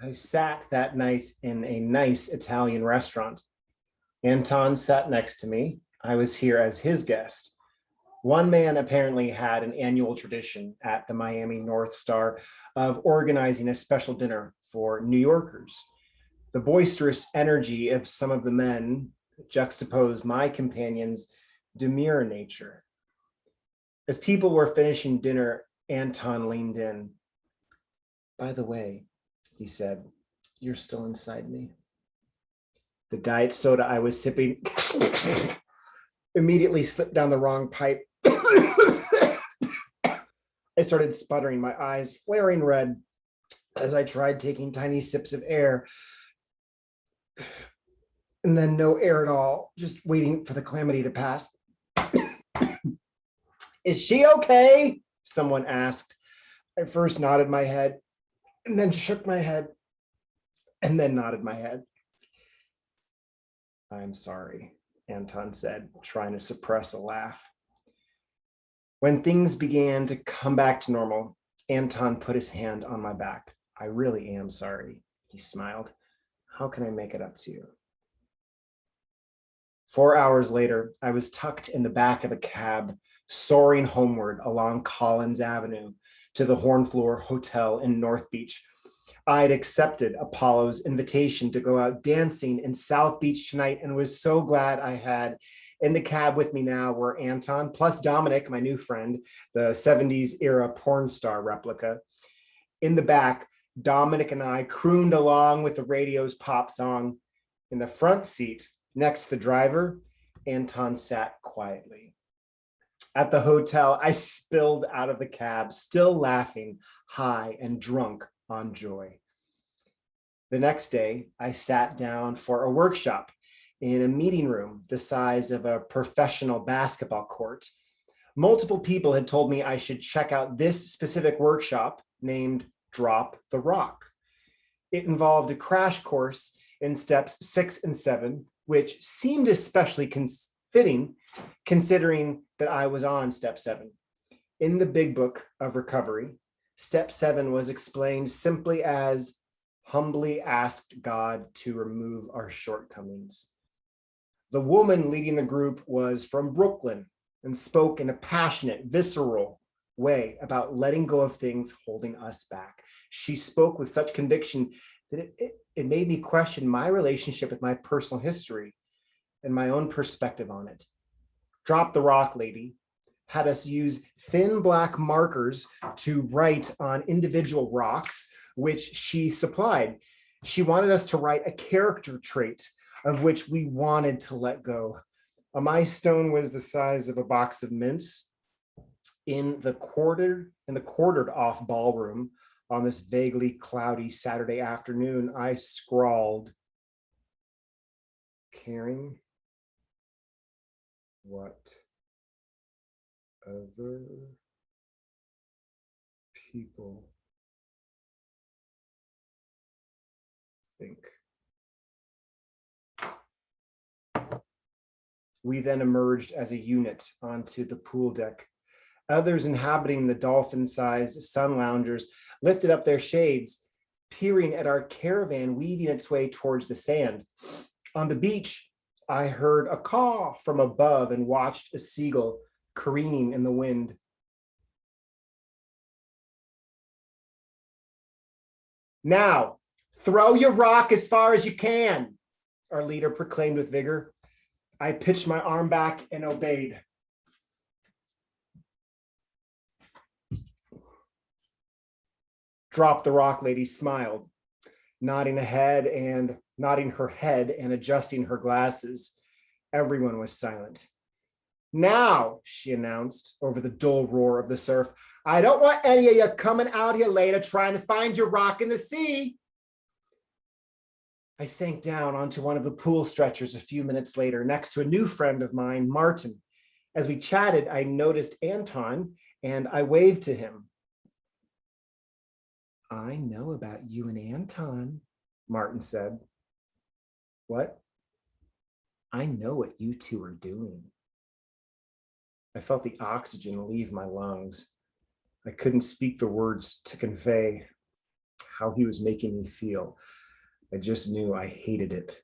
I sat that night in a nice Italian restaurant. Anton sat next to me. I was here as his guest. One man apparently had an annual tradition at the Miami North Star of organizing a special dinner for New Yorkers. The boisterous energy of some of the men juxtaposed my companion's demure nature. As people were finishing dinner, Anton leaned in. By the way, he said, you're still inside me. The diet soda I was sipping immediately slipped down the wrong pipe. I started sputtering, my eyes flaring red as I tried taking tiny sips of air. And then no air at all, just waiting for the calamity to pass. Is she okay? Someone asked. I first nodded my head and then shook my head and then nodded my head. I'm sorry, Anton said, trying to suppress a laugh. When things began to come back to normal, Anton put his hand on my back. I really am sorry, he smiled. How can I make it up to you? 4 hours later, I was tucked in the back of a cab, soaring homeward along Collins Avenue to the Hornfloor Hotel in North Beach. I'd accepted Apollo's invitation to go out dancing in South Beach tonight and was so glad I had. In the cab with me now were Anton, plus Dominic, my new friend, the 70s era porn star replica. In the back, Dominic and I crooned along with the radio's pop song. In the front seat, next to the driver, Anton sat quietly. At the hotel, I spilled out of the cab, still laughing, high and drunk on joy. The next day, I sat down for a workshop in a meeting room the size of a professional basketball court. Multiple people had told me I should check out this specific workshop named Drop the Rock. It involved a crash course in steps 6 and 7, which seemed especially fitting considering that I was on step 7. In the big book of recovery, step 7 was explained simply as humbly asked God to remove our shortcomings. The woman leading the group was from Brooklyn and spoke in a passionate, visceral way about letting go of things holding us back. She spoke with such conviction that it made me question my relationship with my personal history and my own perspective on it. Drop the Rock Lady had us use thin black markers to write on individual rocks, which she supplied. She wanted us to write a character trait of which we wanted to let go. My stone was the size of a box of mints. In the quartered off ballroom on this vaguely cloudy Saturday afternoon, I scrawled, caring what other people think. We then emerged as a unit onto the pool deck. Others inhabiting the dolphin-sized sun loungers lifted up their shades, peering at our caravan weaving its way towards the sand. On the beach, I heard a caw from above and watched a seagull careening in the wind. Now, throw your rock as far as you can, our leader proclaimed with vigor. I pitched my arm back and obeyed. Drop the Rock Lady smiled, nodding her head and adjusting her glasses. Everyone was silent. Now, she announced over the dull roar of the surf, I don't want any of you coming out here later trying to find your rock in the sea. I sank down onto one of the pool stretchers a few minutes later next to a new friend of mine, Martin. As we chatted, I noticed Anton and I waved to him. I know about you and Anton, Martin said. What? I know what you two are doing. I felt the oxygen leave my lungs. I couldn't speak the words to convey how he was making me feel. I just knew I hated it.